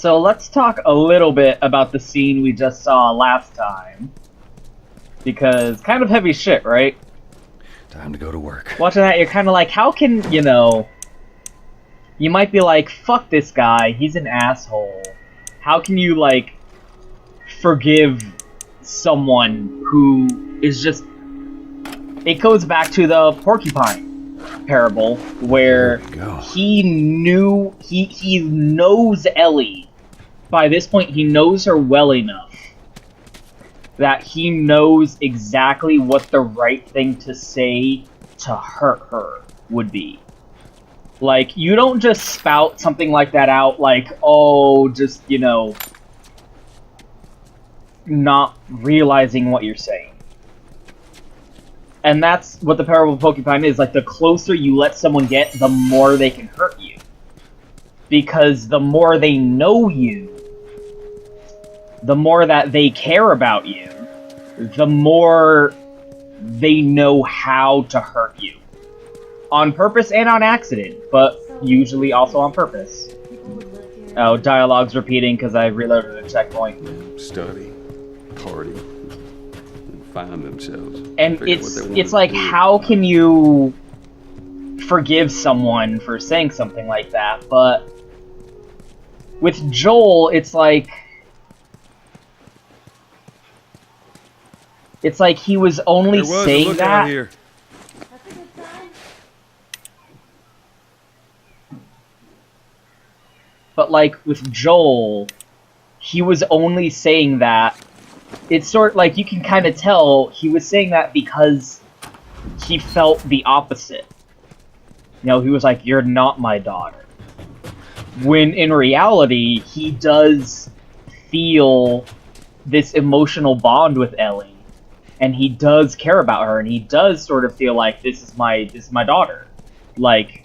So let's talk a little bit about the scene we just saw last time. Because kind of heavy shit, right? Time to go to work. Watching that, you're kind of like, how can, you know... You might be like, fuck this guy, he's an asshole. How can you, like, forgive someone who is just... It goes back to the porcupine parable, where he knew... He knows Ellie. By this point, he knows her well enough that he knows exactly what the right thing to say to hurt her would be. Like, you don't just spout something like that out like, oh, just, you know, not realizing what you're saying. And that's what the parable of Porcupine is. Like, the closer you let someone get, the more they can hurt you. Because the more they know you, the more that they care about you, the more they know how to hurt you. On purpose and on accident, but usually also on purpose. Oh, dialogue's repeating because I reloaded a checkpoint. Study, party, and find themselves. And it's like, how can you forgive someone for saying something like that? But with Joel, it's like he was only saying that. Here. But like with Joel, he was only saying that. It's sort of like you can kind of tell he was saying that because he felt the opposite. You know, he was like, "You're not my daughter." When in reality, he does feel this emotional bond with Ellie. And he does care about her, and he does sort of feel like this is my daughter. Like,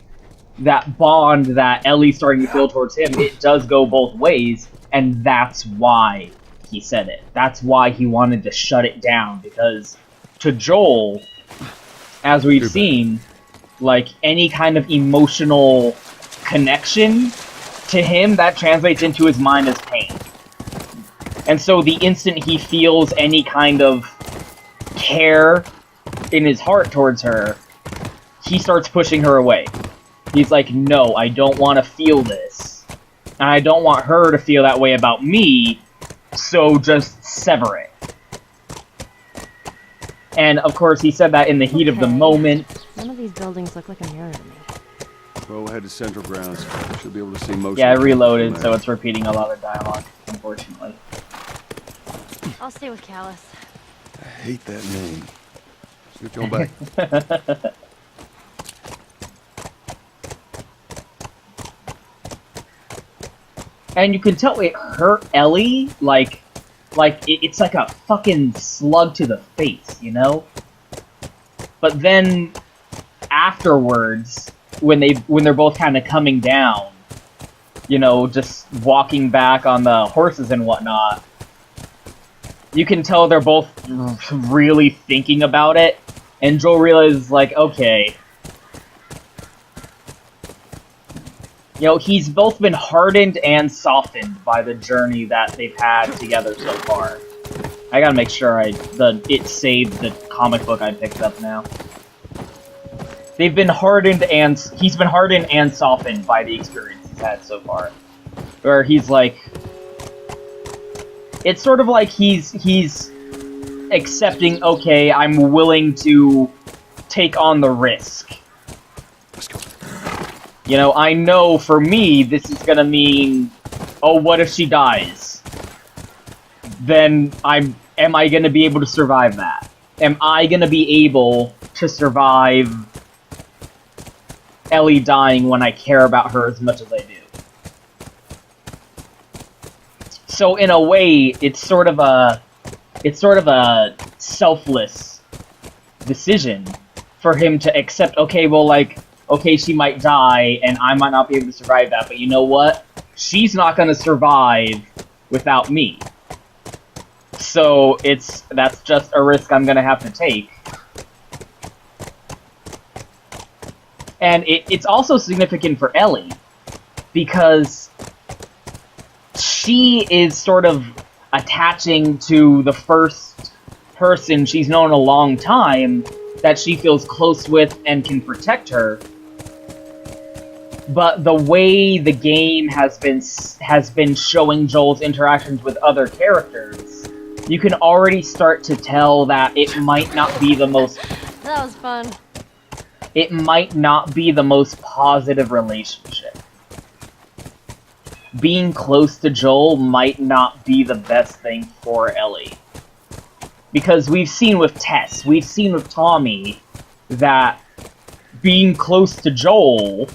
that bond that Ellie's starting to feel towards him, it does go both ways, and that's why he said it. That's why he wanted to shut it down, because to Joel, as we've seen, like, any kind of emotional connection to him, that translates into his mind as pain. And so the instant he feels any kind of care in his heart towards her, he starts pushing her away. He's like, no, I don't want to feel this. And I don't want her to feel that way about me, so just sever it. And of course he said that in the heat of the moment. None of these buildings look like a mirror to me. Go ahead to Central Grounds. Should be able to see most. Yeah, I reloaded, so it's repeating a lot of dialogue, unfortunately. I'll stay with Callus. I hate that name. Should go back. And you can tell it hurt Ellie, like it's like a fucking slug to the face, you know? But then afterwards, when they're both kind of coming down, you know, just walking back on the horses and whatnot, you can tell they're both really thinking about it, and Joel realizes, like, okay, you know, he's both been hardened and softened by the journey that they've had together so far. I gotta make sure it saved the comic book I picked up now. He's been hardened and softened by the experience he's had so far. Where he's like, it's sort of like he's accepting, okay, I'm willing to take on the risk. Let's go. You know, I know for me this is gonna mean, oh, what if she dies? Then am I gonna be able to survive that? Am I gonna be able to survive Ellie dying when I care about her as much as I do? So in a way, it's sort of a selfless decision for him to accept, okay, well, like, okay, she might die, and I might not be able to survive that, but you know what? She's not gonna survive without me. So that's just a risk I'm gonna have to take. And it's also significant for Ellie, because she is sort of attaching to the first person she's known a long time that she feels close with and can protect her. But the way the game has been showing Joel's interactions with other characters, you can already start to tell that it might not be the most... That was fun. It might not be the most positive relationship. Being close to Joel might not be the best thing for Ellie. Because we've seen with Tess, we've seen with Tommy, that being close to Joel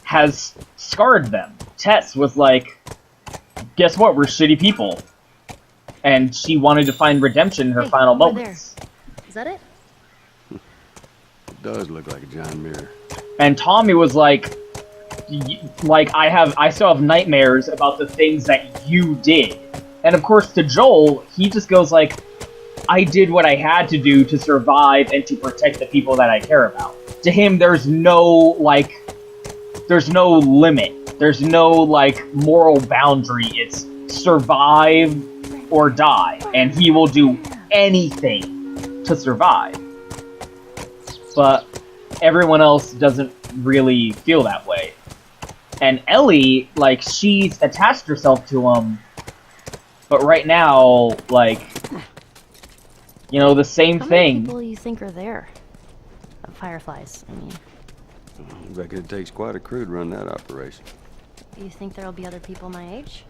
has scarred them. Tess was like, guess what, we're shitty people. And she wanted to find redemption in her final over moments. there. Is that it? It does look like a giant mirror. And Tommy was like, I still have nightmares about the things that you did. And of course, to Joel, he just goes like, I did what I had to do to survive and to protect the people that I care about. To him, there's no limit. There's no, moral boundary. It's survive or die. And he will do anything to survive. But everyone else doesn't really feel that way. And Ellie, she's attached herself to him, but right now, the same How many thing. people you think are there? Fireflies, I mean. I reckon it takes quite a crew to run that operation. Do you think there'll be other people my age?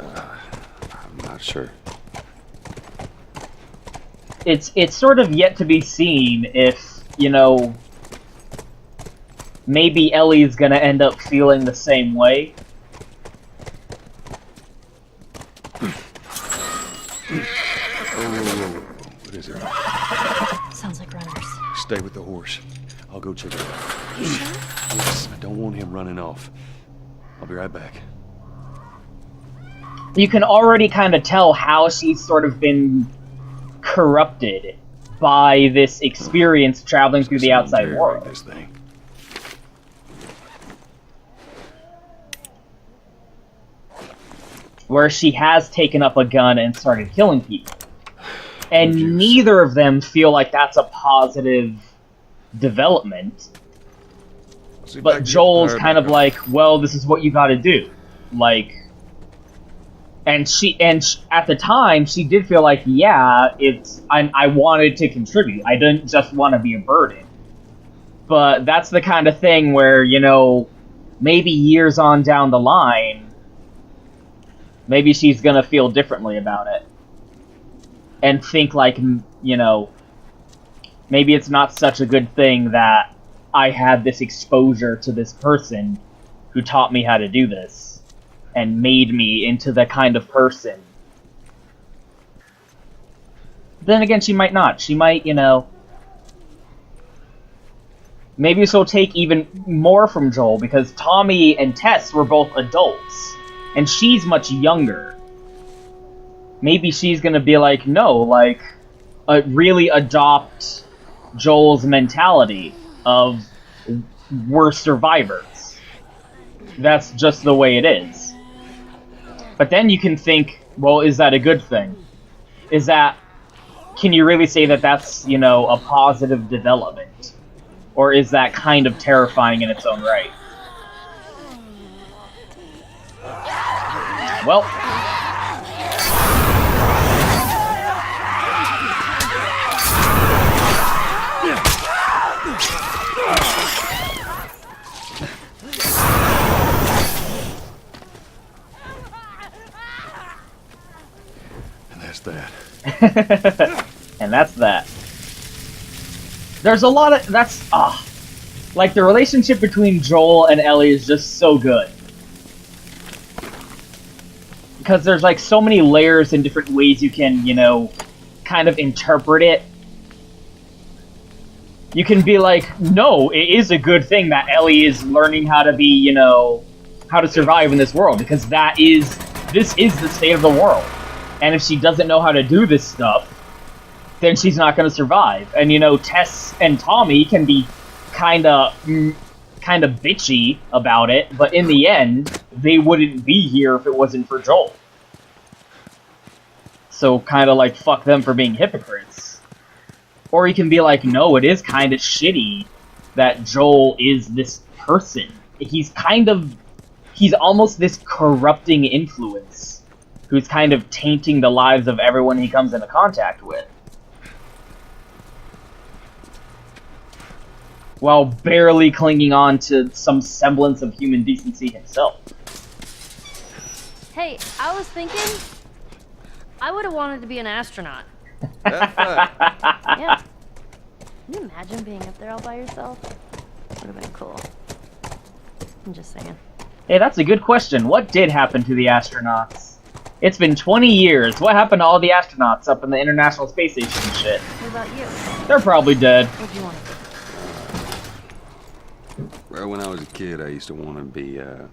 I'm not sure. It's sort of yet to be seen if, maybe Ellie's gonna end up feeling the same way. Oh, what is it? Sounds like runners. Stay with the horse. I'll go check it out. You sure? Yes, I don't want him running off. I'll be right back. You can already kind of tell how she's sort of been corrupted by this experience traveling through the outside world. This thing. Where she has taken up a gun and started killing people. And neither of them feel like that's a positive development. But Joel's kind of like, well, this is what you gotta do. And at the time, she did feel like, yeah, I wanted to contribute. I didn't just want to be a burden. But that's the kind of thing where, maybe years on down the line, maybe she's gonna feel differently about it. And think maybe it's not such a good thing that I had this exposure to this person who taught me how to do this. And made me into the kind of person. Then again, she might not. She might, maybe she'll take even more from Joel, because Tommy and Tess were both adults. And she's much younger. Maybe she's gonna be like, no, really adopt Joel's mentality of, we're survivors. That's just the way it is. But then you can think, well, is that a good thing? Can you really say that that's, a positive development? Or is that kind of terrifying in its own right? Well. That. And that's that. There's a lot of... the relationship between Joel and Ellie is just so good. Because there's, so many layers and different ways you can, kind of interpret it. You can be like, no, it is a good thing that Ellie is learning how to be, how to survive in this world. Because this is the state of the world. And if she doesn't know how to do this stuff, then she's not going to survive. And, Tess and Tommy can be kind of bitchy about it, but in the end, they wouldn't be here if it wasn't for Joel. So kind of like, fuck them for being hypocrites. Or you can be like, no, it is kind of shitty that Joel is this person. He's almost this corrupting influence who's kind of tainting the lives of everyone he comes into contact with. While barely clinging on to some semblance of human decency himself. Hey, I was thinking, I would have wanted to be an astronaut. Yeah. Can you imagine being up there all by yourself? Would have been cool. I'm just saying. Hey, that's a good question. What did happen to the astronauts? It's been 20 years. What happened to all the astronauts up in the International Space Station and shit? What about you? They're probably dead. What do you want to do? Well, when I was a kid, I used to want to be a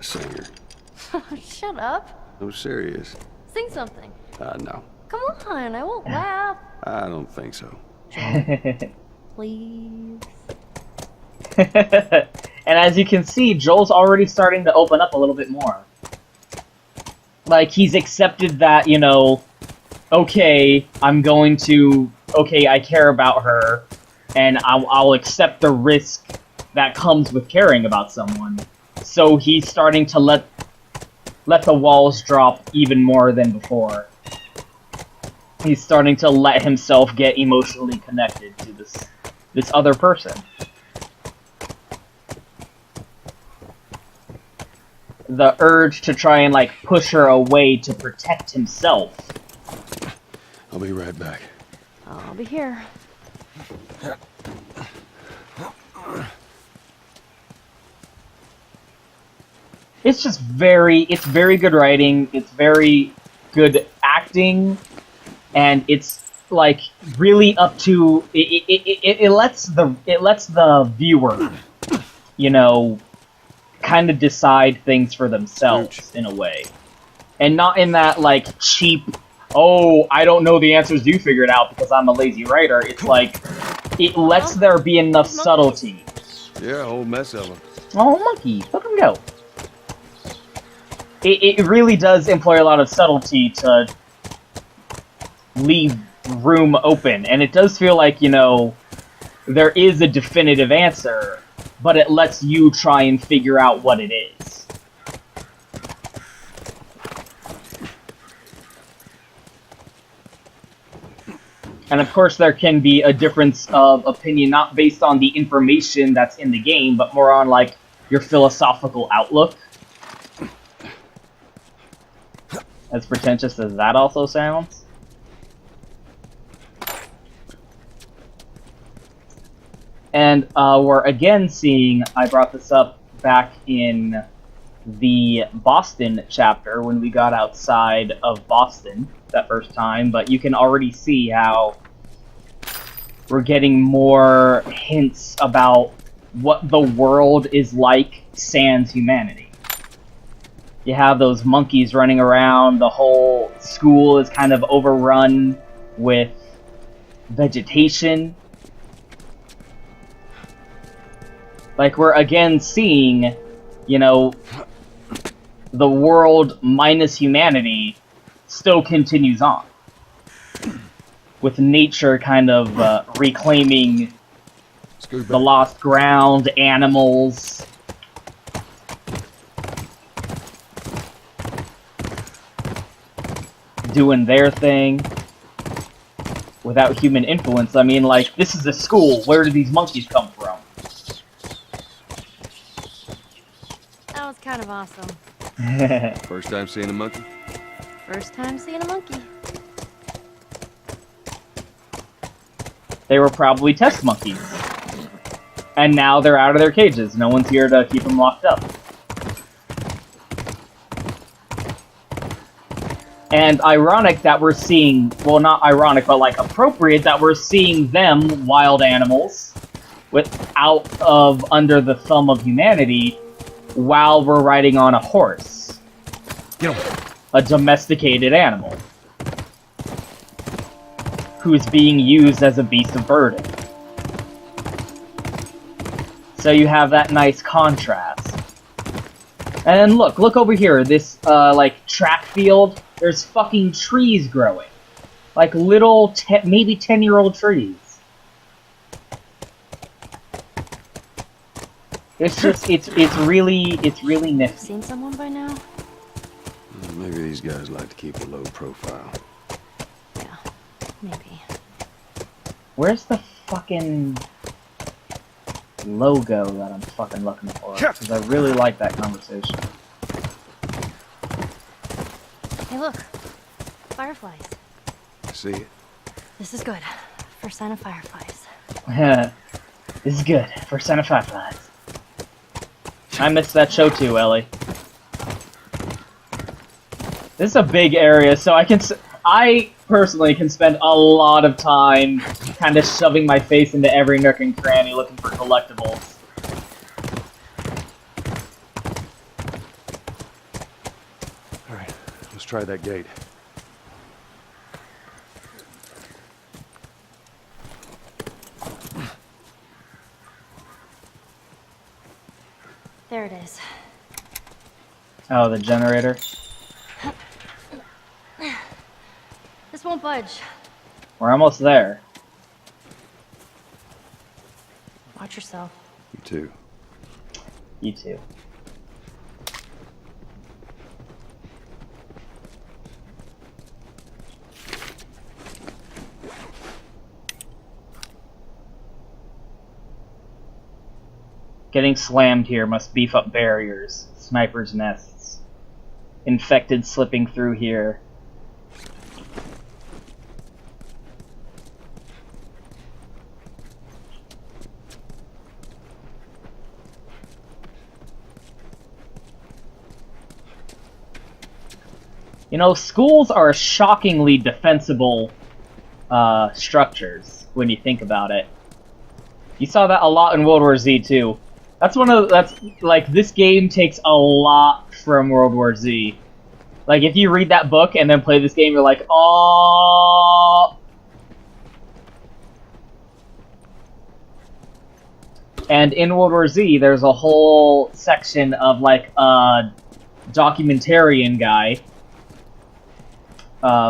singer. Shut up. I'm serious. Sing something. No. Come on, I won't laugh. I don't think so. Please. And as you can see, Joel's already starting to open up a little bit more. Like, he's accepted that, you know, okay, I care about her, and I'll accept the risk that comes with caring about someone. So he's starting to let the walls drop even more than before. He's starting to let himself get emotionally connected to this other person. The urge to try and, like, push her away to protect himself. I'll be right back. I'll be here. It's just it's very good writing, it's very good acting, and it's, like, really up to, it lets the viewer, you know, kind of decide things for themselves in a way. And not in that, like, cheap, oh, I don't know the answers, you figure it out because I'm a lazy writer. It's like, it lets there be enough subtlety. Yeah, a whole mess of them. Oh, monkey, let him go. It really does employ a lot of subtlety to leave room open. And it does feel like, you know, there is a definitive answer, but it lets you try and figure out what it is. And of course there can be a difference of opinion, not based on the information that's in the game, but more on, like, your philosophical outlook. As pretentious as that also sounds. And we're again seeing, I brought this up back in the Boston chapter when we got outside of Boston that first time, but you can already see how we're getting more hints about what the world is like sans humanity. You have those monkeys running around, the whole school is kind of overrun with vegetation. Like, we're again seeing, you know, the world minus humanity still continues on. With nature kind of reclaiming the lost ground, animals. Doing their thing. Without human influence. I mean, like, this is a school. Where do these monkeys come from? That was kind of awesome. First time seeing a monkey? First time seeing a monkey. They were probably test monkeys. And now they're out of their cages. No one's here to keep them locked up. And ironic that we're seeing, well, not ironic, but, like, appropriate that we're seeing them, wild animals, under the thumb of humanity, while we're riding on a horse. A domesticated animal. Who's being used as a beast of burden. So you have that nice contrast. And then look over here, this, like, track field, there's fucking trees growing. Like, little, maybe 10-year-old trees. It's just, it's really nifty. Seen someone by now? Maybe these guys like to keep a low profile. Yeah, maybe. Where's the fucking logo that I'm fucking looking for? Because I really like that conversation. Hey, look. Fireflies. See it? This is good. First sign of fireflies. This is good. First sign of fireflies. I missed that show too, Ellie. This is a big area, so I personally can spend a lot of time kind of shoving my face into every nook and cranny looking for collectibles. Alright, let's try that gate. There it is. Oh, the generator? This won't budge. We're almost there. Watch yourself. You too. You too. Getting slammed here must beef up barriers. Snipers' nests. Infected slipping through here. You know, schools are shockingly defensible structures when you think about it. You saw that a lot in World War Z too. That's like, this game takes a lot from World War Z. Like, if you read that book and then play this game, you're like, oh. And in World War Z, there's a whole section of, like, a documentarian guy,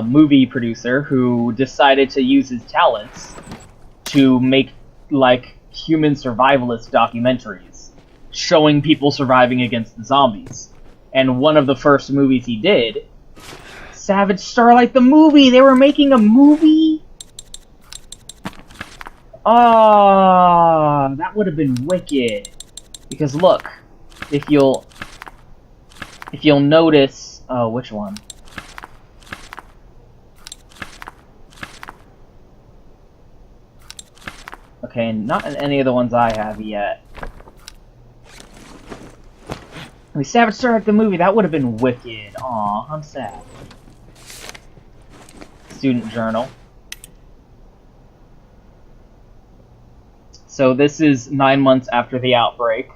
movie producer, who decided to use his talents to make, like, human survivalist documentaries, showing people surviving against the zombies. And one of the first movies he did, Savage Starlight the movie! They were making a movie? Ah, that would have been wicked. Because look, if you'll notice, oh, which one? Okay, not in any of the ones I have yet. I mean, Savage Starlight the movie, that would have been wicked. Aw, I'm sad. Student journal. So this is 9 months after the outbreak.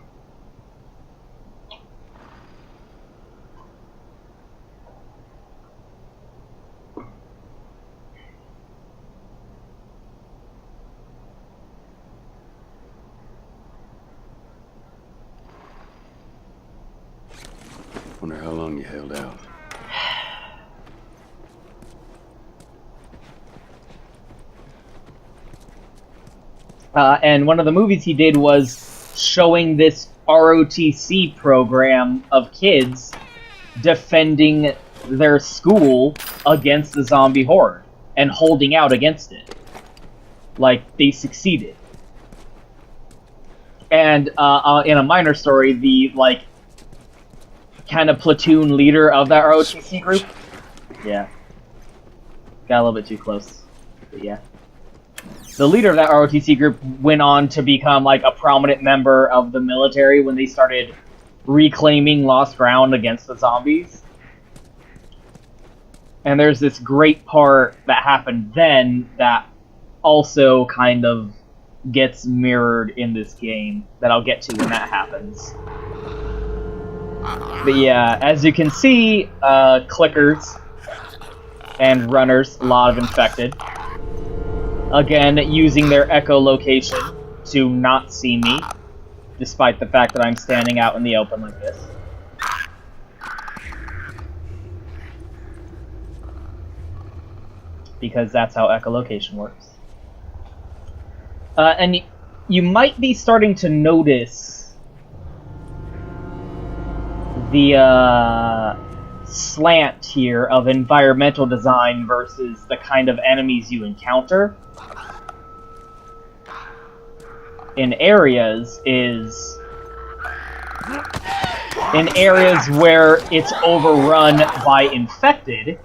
Wonder how long you held out. And one of the movies he did was showing this ROTC program of kids defending their school against the zombie horde and holding out against it. Like, they succeeded. And in a minor story, the, like, kind of platoon leader of that ROTC group, yeah, got a little bit too close, but yeah. The leader of that ROTC group went on to become, like, a prominent member of the military when they started reclaiming lost ground against the zombies. And there's this great part that happened then that also kind of gets mirrored in this game that I'll get to when that happens. But yeah, as you can see, clickers and runners, a lot of infected. Again, using their echolocation to not see me, despite the fact that I'm standing out in the open like this. because that's how echolocation works. And you might be starting to notice the slant here of environmental design versus the kind of enemies you encounter in areas where it's overrun by infected,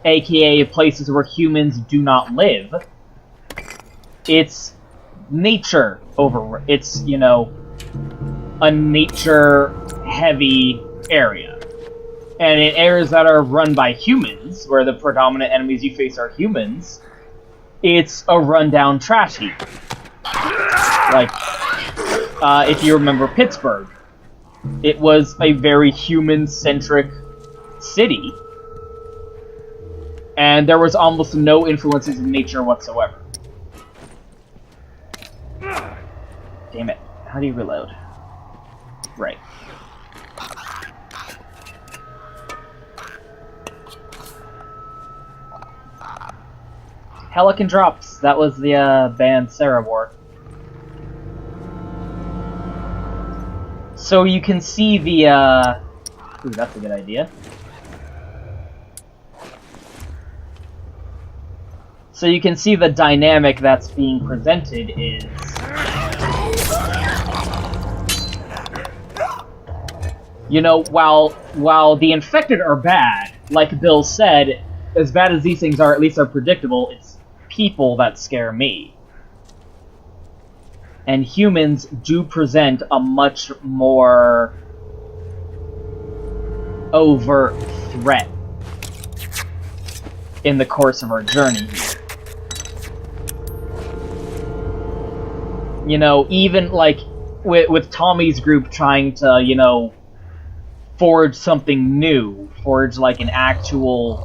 aka places where humans do not live. It's nature it's, you know, a nature-heavy area. And in areas that are run by humans, where the predominant enemies you face are humans, it's a rundown trash heap. Like, if you remember Pittsburgh, it was a very human-centric city, and there was almost no influences of nature whatsoever. Damn it. How do you reload? Right. Helican Drops. That was the band Sarah wore. So you can see the ooh, that's a good idea. So you can see the dynamic that's being presented is you know, while the infected are bad, like Bill said, as bad as these things are, at least they're predictable, it's people that scare me. And humans do present a much more overt threat in the course of our journey here. You know, even like with Tommy's group trying to, you know, forge something new, forge like an actual,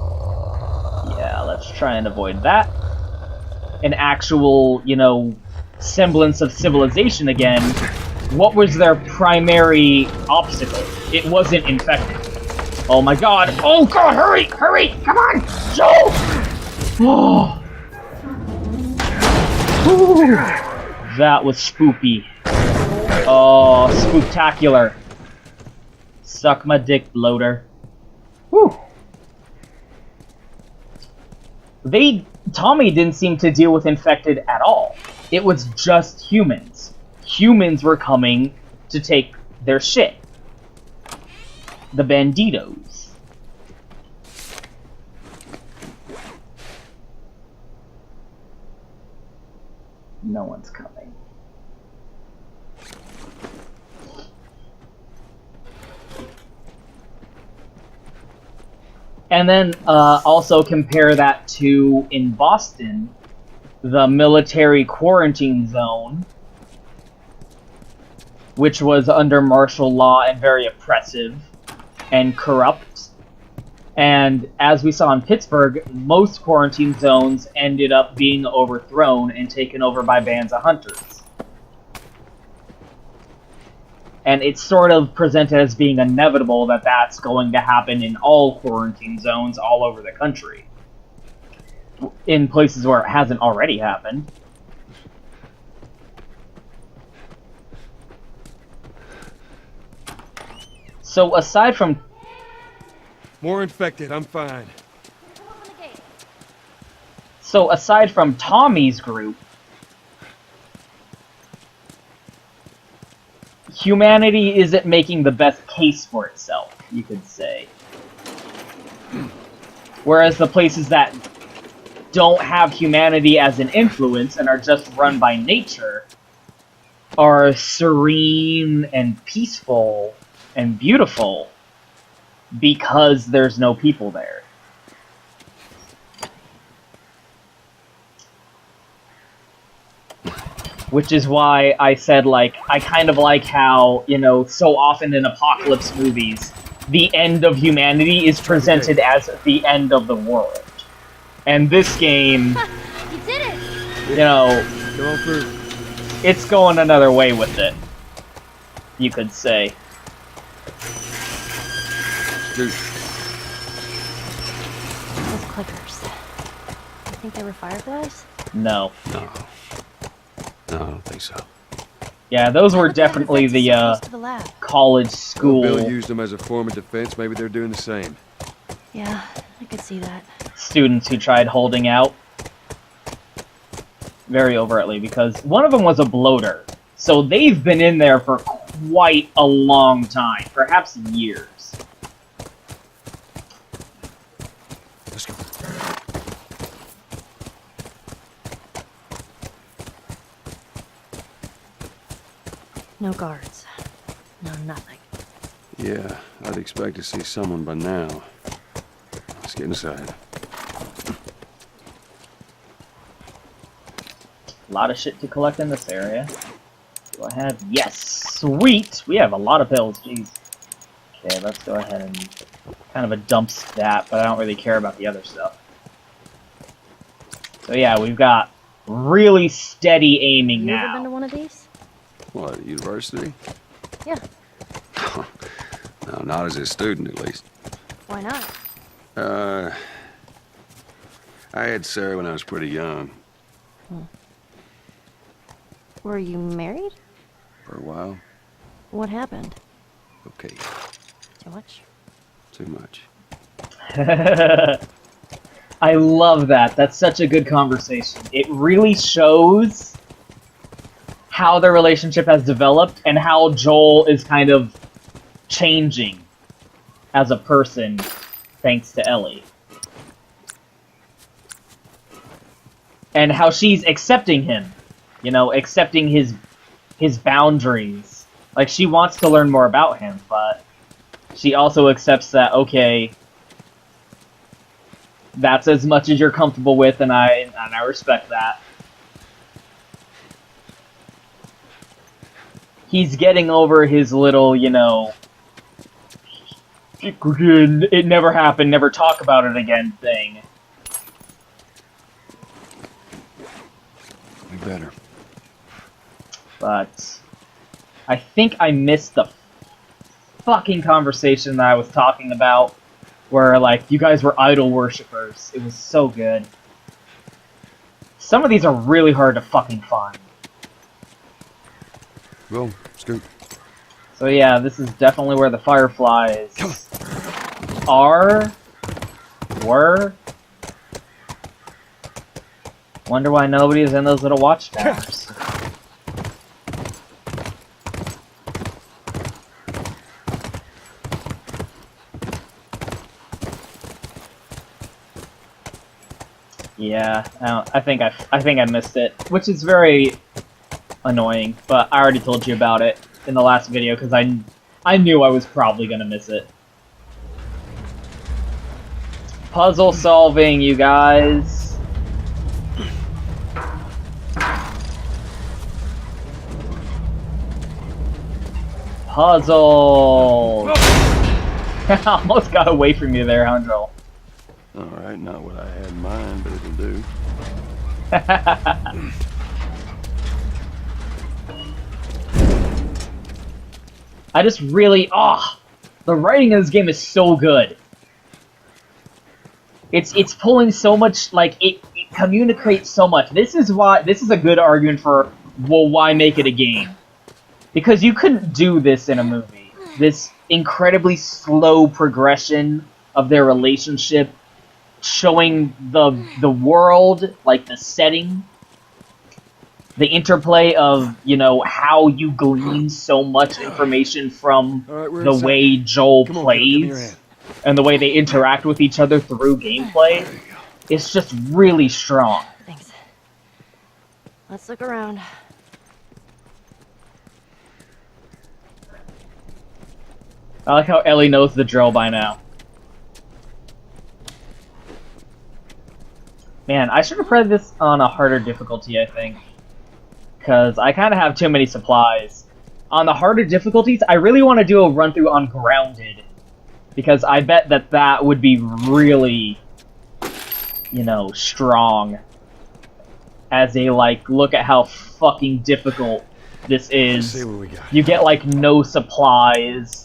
yeah, let's try and avoid that, an actual, you know, semblance of civilization again. What was their primary obstacle? It wasn't infected. Oh my god, oh god, hurry, hurry, come on, Joe! Oh. Ooh. That was spoopy. Oh, spooktacular. Suck my dick, bloater. Whew. Tommy didn't seem to deal with infected at all. It was just humans. Humans were coming to take their shit. The banditos. No one's coming. And then also compare that to, in Boston, the military quarantine zone, which was under martial law and very oppressive and corrupt. And as we saw in Pittsburgh, most quarantine zones ended up being overthrown and taken over by bands of hunters. And it's sort of presented as being inevitable that that's going to happen in all quarantine zones all over the country. In places where it hasn't already happened. So aside from... More infected, I'm fine. So aside from Tommy's group, humanity isn't making the best case for itself, you could say. Whereas the places that don't have humanity as an influence and are just run by nature are serene and peaceful and beautiful because there's no people there. Which is why I said, like, I kind of like how, you know, so often in apocalypse movies, the end of humanity is presented as the end of the world. And this game, You did it! you know, Go on through. it's going another way with it, you could say. Dude, Those clickers. I think think they were fireflies? No. No. No, I don't think so. Yeah, those were How would they have definitely infected so the close to the lab? college Well, school Bill used them as a form of defense. Maybe they're doing the same. Yeah, I could see that. students who tried holding out very overtly, because one of them was a bloater. So they've been in there for quite a long time, perhaps years. Let's go. No guards. No nothing. Yeah, I'd expect to see someone by now. Let's get inside. A lot of shit to collect in this area. Do I have? Yes! Sweet! We have a lot of pills, jeez. Okay, let's go ahead and kind of a dump that, but I don't really care about the other stuff. So yeah, we've got really steady aiming You ever been to now. one of these? What, university? Yeah. No, not as a student, at least. Why not? I had Sarah when I was pretty young. Were you married? For a while. What happened? Okay, Too much? too much. I love that. That's such a good conversation. It really shows how their relationship has developed and how Joel is kind of changing as a person thanks to Ellie. And how she's accepting him. You know, accepting his boundaries. Like, she wants to learn more about him, but she also accepts that, okay, that's as much as you're comfortable with, and I respect that. He's getting over his little, you know, it never happened, never talk about it again thing. We better. But I think I missed the fucking conversation that I was talking about, where, like, you guys were idol worshippers. It was so good. Some of these are really hard to fucking find. Go, scoot. So yeah, this is definitely where the fireflies were. Wonder why nobody's in those little watchtowers. Yeah, I think I missed it, which is very annoying. But I already told you about it in the last video because I knew I was probably gonna miss it. Puzzle solving, you guys. Puzzle. Almost got away from you there, Hundrel. Alright, not what I had in mind, but it'll do. I just really, the writing in this game is so good. It's pulling so much, like, it communicates so much. This is a good argument for, well, why make it a game? Because you couldn't do this in a movie. This incredibly slow progression of their relationship, showing the world, like the setting, the interplay of, you know, how you glean so much information from the way Joel plays and the way they interact with each other through gameplay. It's just really strong. Thanks. Let's look around. I like how Ellie knows the drill by now. Man, I should have played this on a harder difficulty, I think. Because I kind of have too many supplies. On the harder difficulties, I really want to do a run-through on Grounded. Because I bet that would be really, you know, strong. As a, like, look at how fucking difficult this is. Let's see what we got. You get, like, no supplies.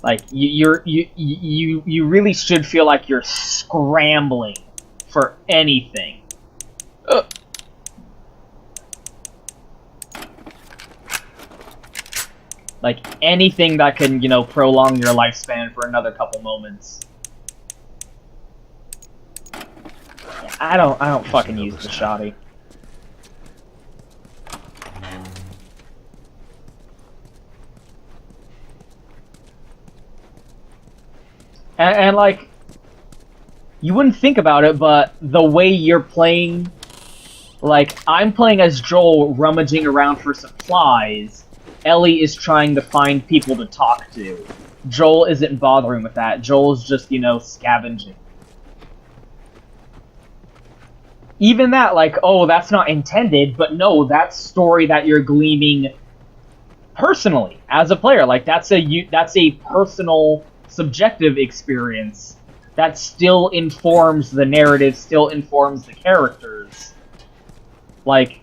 Like you really should feel like you're scrambling for anything. Ugh. Like anything that can, you know, prolong your lifespan for another couple moments. I don't fucking use the shotty. And like, you wouldn't think about it, but the way you're playing, like, I'm playing as Joel rummaging around for supplies, Ellie is trying to find people to talk to. Joel isn't bothering with that. Joel's just, you know, scavenging. Even that, like, oh, that's not intended, but no, that's story that you're gleaning personally as a player. Like, that's a personal, subjective experience that still informs the narrative, still informs the characters. Like,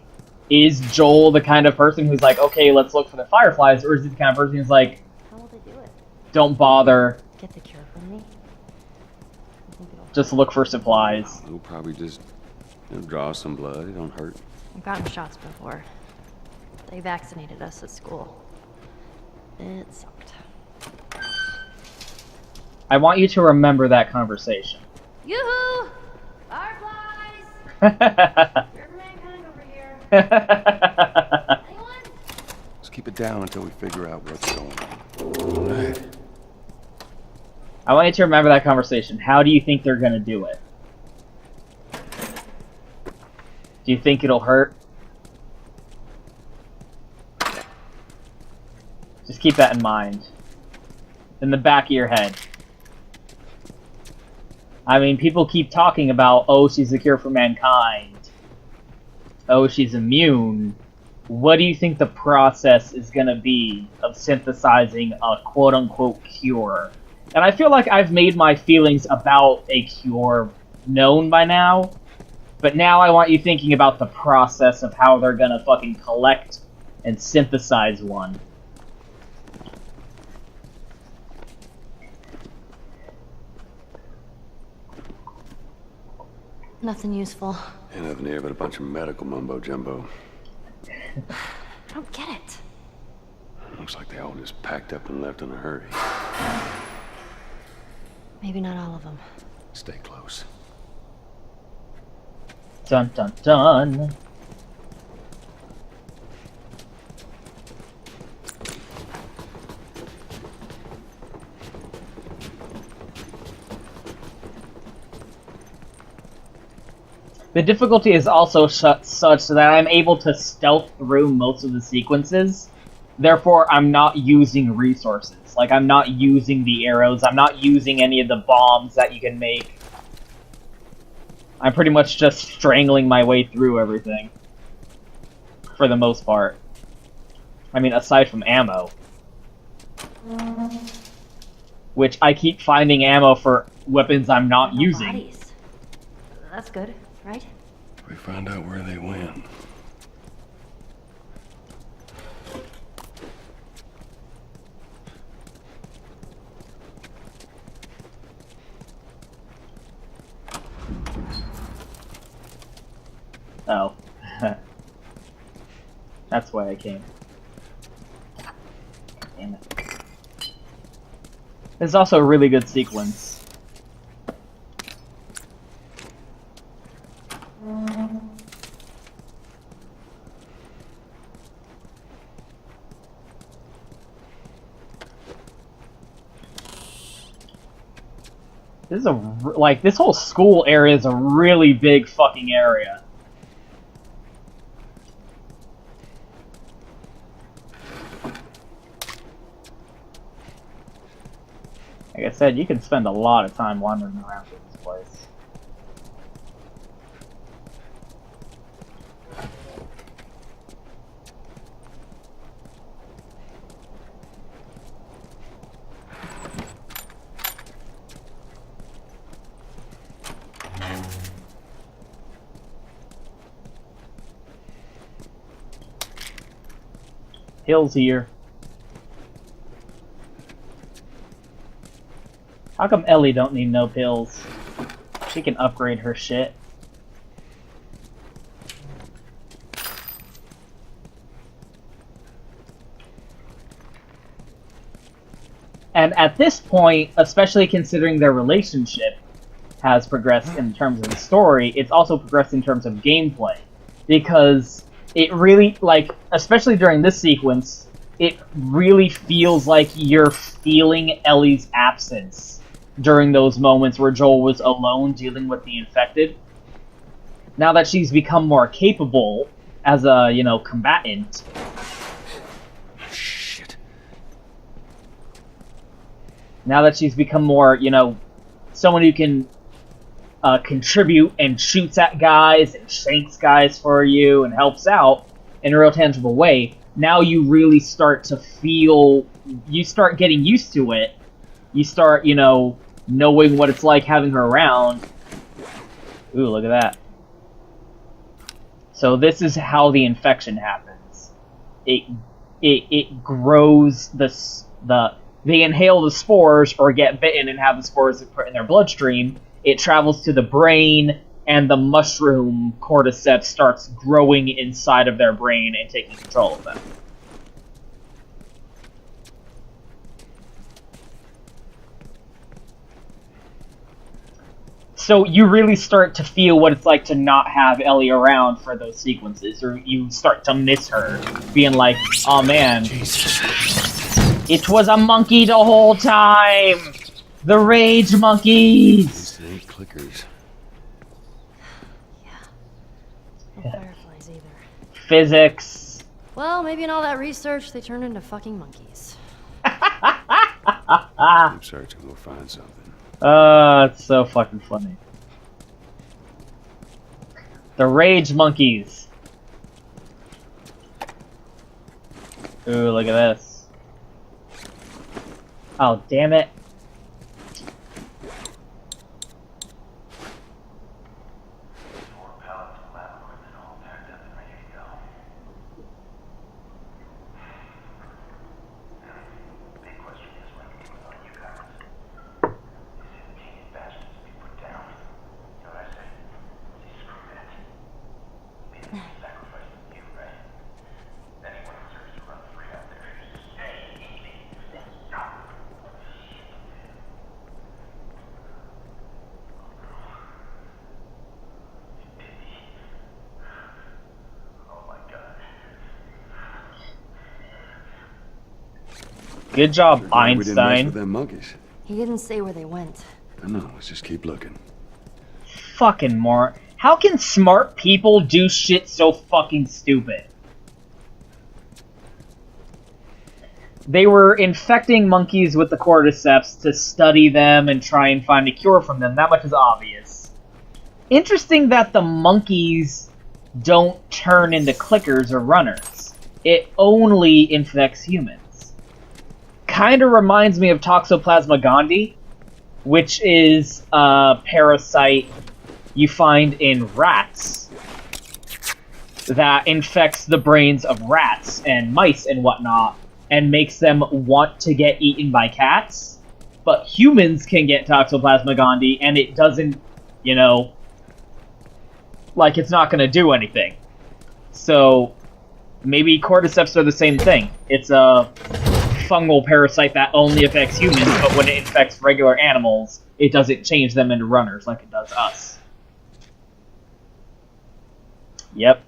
is Joel the kind of person who's like, okay, let's look for the fireflies, or is he the kind of person who's like, How will they do it? don't bother, Get the cure from me? I think it'll just look for supplies. We'll probably just draw some blood. It don't hurt. I've gotten shots before. They vaccinated us at school. It sucked. I want you to remember that conversation. Yoo-hoo! Fireflies! You're mankind over here. Anyone? Let's keep it down until we figure out what's going on. All right. I want you to remember that conversation. How do you think they're gonna do it? Do you think it'll hurt? Just keep that in mind. In the back of your head. I mean, people keep talking about, oh, she's the cure for mankind. Oh, she's immune. What do you think the process is gonna be of synthesizing a quote-unquote cure? And I feel like I've made my feelings about a cure known by now. But now I want you thinking about the process of how they're gonna fucking collect and synthesize one. Nothing useful. Ain't nothing here but a bunch of medical mumbo-jumbo. I don't get it. Looks like they all just packed up and left in a hurry. Maybe not all of them. Stay close. Dun dun dun. The difficulty is also such that I'm able to stealth through most of the sequences. Therefore, I'm not using resources. Like, I'm not using the arrows, I'm not using any of the bombs that you can make. I'm pretty much just strangling my way through everything. For the most part. I mean, aside from ammo. Which I keep finding ammo for weapons I'm not No using. bodies. That's good, right? We found out where they went. Oh. That's why I came. Damn it. This is also a really good sequence. This is like, this whole school area is a really big fucking area. Like I said, you can spend a lot of time wandering around through this place. Hills here. How come Ellie don't need no pills? She can upgrade her shit. And at this point, especially considering their relationship has progressed in terms of the story, it's also progressed in terms of gameplay. Because it really, like, especially during this sequence, it really feels like you're feeling Ellie's absence during those moments where Joel was alone dealing with the infected. Now that she's become more capable as a, you know, combatant, now that she's become more, you know, someone who can contribute and shoots at guys and shanks guys for you and helps out in a real tangible way, now you really start to feel, you start getting used to it. You start, you know, knowing what it's like having her around. Ooh, look at that. So this is how the infection happens. It grows they inhale the spores or get bitten and have the spores put in their bloodstream. It travels to the brain, and the mushroom cordyceps starts growing inside of their brain and taking control of them. So you really start to feel what it's like to not have Ellie around for those sequences, or you start to miss her, being like, oh man, it was a monkey the whole time! The rage monkeys! These ain't clickers. Yeah. No fireflies either. Physics. Well, maybe in all that research, they turned into fucking monkeys. Keep searching, we'll find something. It's so fucking funny. The rage monkeys. Ooh, look at this. Oh, damn it. Good job, Sure glad we didn't mess Einstein. with them monkeys. He didn't say where they went. I know, let's just keep looking. Fucking more. How can smart people do shit so fucking stupid? They were infecting monkeys with the cordyceps to study them and try and find a cure from them. That much is obvious. Interesting that the monkeys don't turn into clickers or runners. It only infects humans. Kinda reminds me of Toxoplasma gondii, which is a parasite you find in rats that infects the brains of rats and mice and whatnot, and makes them want to get eaten by cats. But humans can get Toxoplasma gondii, and it doesn't, you know, like, it's not gonna do anything. So, maybe cordyceps are the same thing. It's a fungal parasite that only affects humans, but when it infects regular animals, it doesn't change them into runners like it does us. Yep.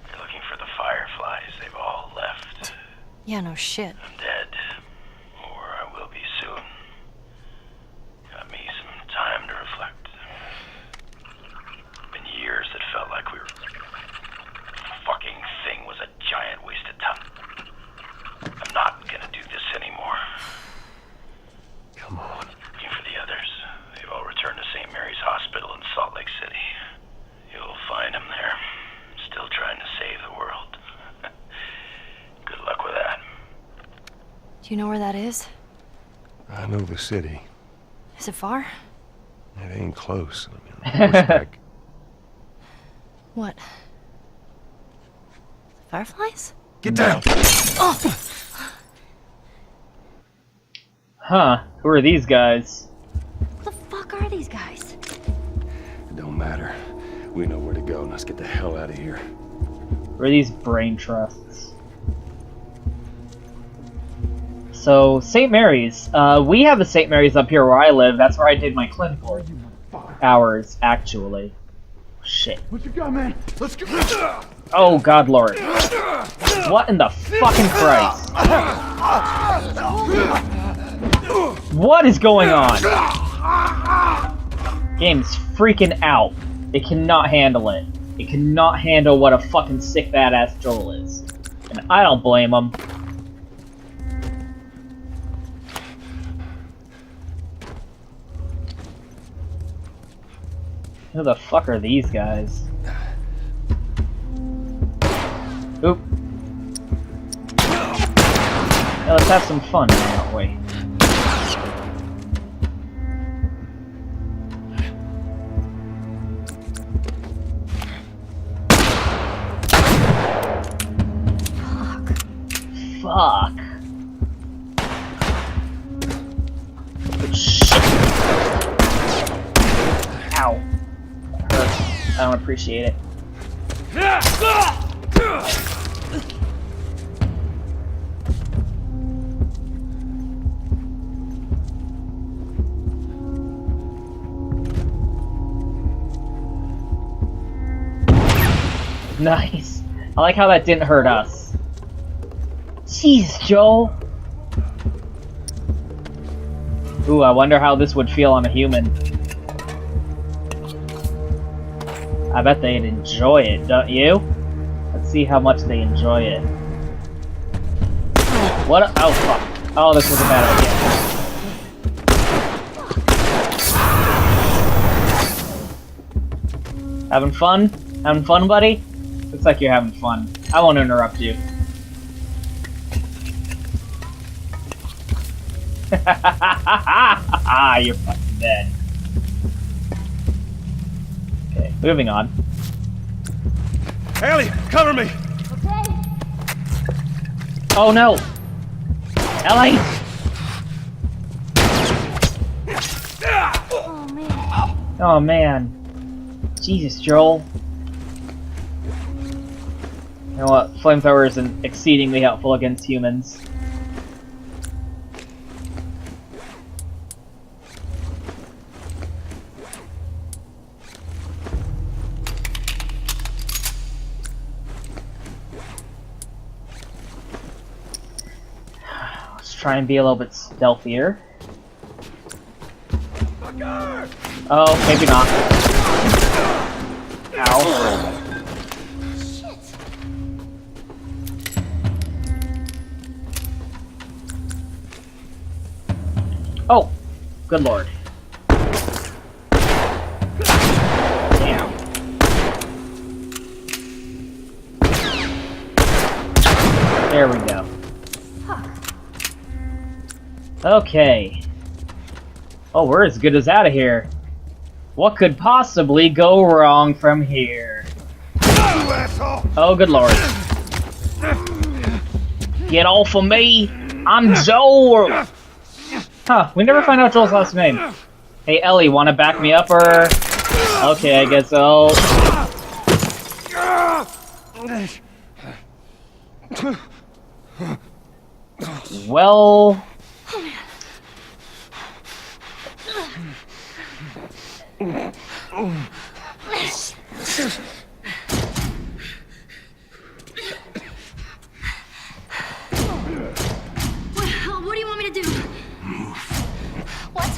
You're looking for the fireflies. They've all left. Yeah, no shit. I'm dead. Or I will be soon. Got me some time to reflect. Been years that felt like we were... fucking thing was a giant waste of time. I'm not gonna do this anymore. Come on. Looking for the others. They've all returned to St. Mary's Hospital in Salt Lake City. You'll find them there. Still trying to save the world. Good luck with that. Do you know where that is? I know the city. Is it far? It ain't close. I mean, on horseback. What? Fireflies? Get down! Huh. Who are these guys? Who the fuck are these guys? It don't matter. We know where to go. Now let's get the hell out of here. Who are these brain trusts? So, St. Mary's. We have a St. Mary's up here where I live. That's where I did my clinical hours, actually. Shit. What you got, man? Let's go! Oh, God Lord. What in the fucking Christ? What is going on? Game's freaking out. It cannot handle it. It cannot handle what a fucking sick badass Joel is. And I don't blame him. Who the fuck are these guys? Oop. Yeah, let's have some fun now, don't we? Fuck. Shit. Ow. Hurt. I don't appreciate it. Nice. I like how that didn't hurt us. Jeez, Joel. Ooh, I wonder how this would feel on a human. I bet they'd enjoy it, don't you? Let's see how much they enjoy it. What a— oh, fuck. Oh, this was a bad idea. Having fun? Having fun, buddy? Looks like you're having fun. I won't interrupt you. You're fucking dead. Okay, moving on. Ellie, cover me! Okay. Oh no! Ellie! Oh man. Oh man. Jesus, Joel. You know what? Flamethrower is exceedingly helpful against humans. Let's try and be a little bit stealthier. Oh, maybe not. Ow. Oh, good lord. Damn. There we go. Okay. Oh, we're as good as out of here. What could possibly go wrong from here? Oh, good lord. Get off of me! I'm Joel! Huh, we never find out Joel's last name. Hey, Ellie, wanna back me up, or...? Okay, I guess so. Well... What do you want me to do? What?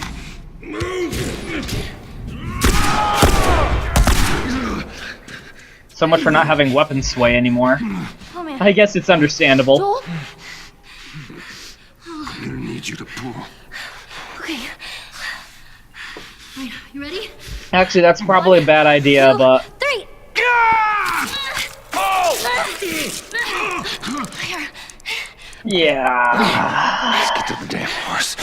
So much for not having weapon sway anymore. Oh man. I guess it's understandable. Joel? I'm gonna need you to pull. Okay. Wait, you ready? Actually, that's probably a bad idea, 2, but... 3. Here. Yeah... Let's get to the damn horse.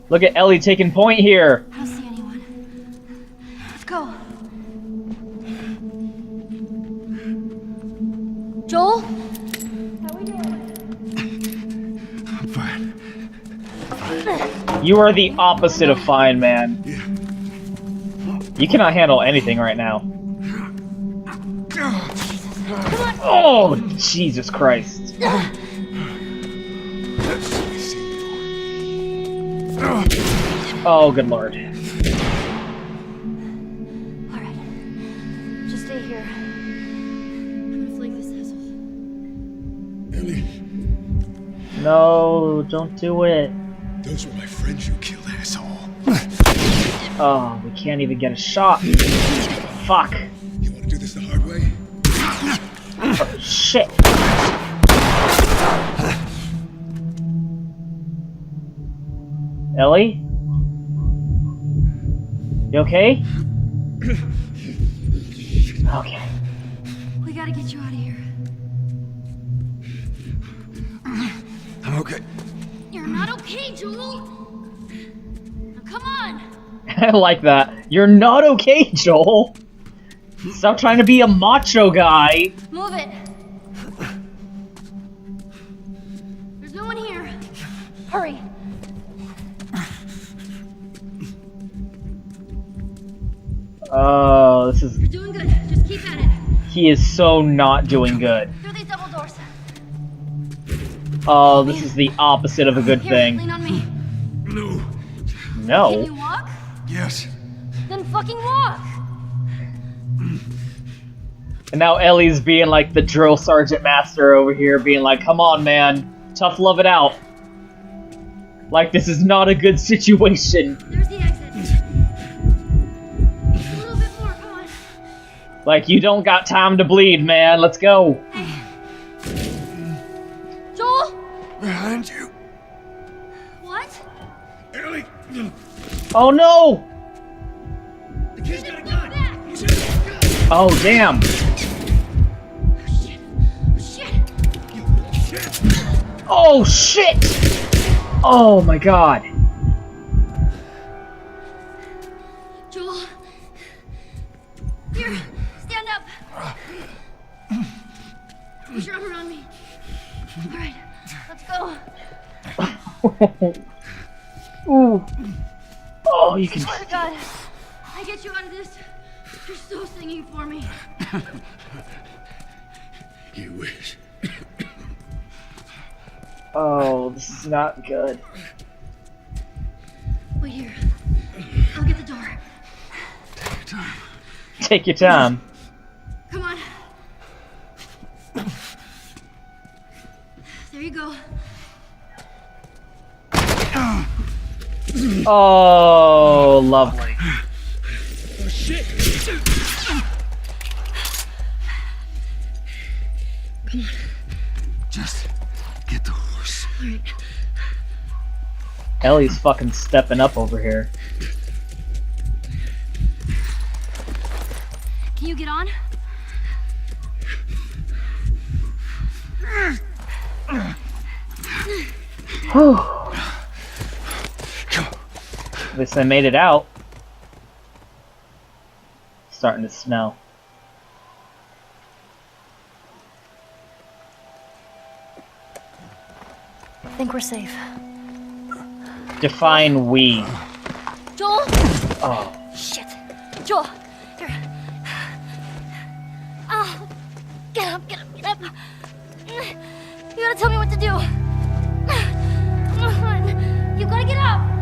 Look at Ellie taking point here. I don't see anyone. Let's go. You are the opposite of fine, man. You cannot handle anything right now. Oh, Jesus Christ. Oh, good lord. Alright. Just stay here. I'm gonna fling this asshole. Ellie, No, don't do it. those were my friends you killed, asshole. Oh, we can't even get a shot. Fuck. You want to do this the hard way? Oh, shit. Ellie? You okay? Okay. We gotta get you out of here. I'm okay. You're not okay, Joel! Now come on! I like that. You're not okay, Joel. Stop trying to be a macho guy. Move it! There's no one here. Hurry! Oh, this is... You're doing good. Just keep at it. He is so not doing good. Through these double doors. Oh, this is the opposite of a good Here, thing. lean on me. No. Can No. you walk? Yes. Then fucking walk! And now Ellie's being like the drill sergeant master over here, being like, come on, man. Tough love it out. Like, this is not a good situation. There's the exit. A little bit more, come on. Like, you don't got time to bleed, man. Let's go. Joel? Behind you. What? Ellie. Oh, no! The kid's got a Go gun. back! He's got a gun. Oh, damn. Shit! Oh, shit! Oh, my God. Joel? Here, stand up! Put your arm around me. Alright, let's go. Ooh. Oh, you can... Swear to God, I get you out of this. You're so singing for me. You wish. Oh, this is not good. Wait here. I'll get the door. Take your time. Come on. There you go. Oh, lovely. Oh shit. Just get the horse. Alright. Ellie's fucking stepping up over here. Can you get on? Whew. At least I made it out. Starting to snow. I think we're safe. Define we. Joel? Oh. Shit. Joel, here. Oh, get up, get up, get up. You gotta tell me what to do. Come on. You gotta get up.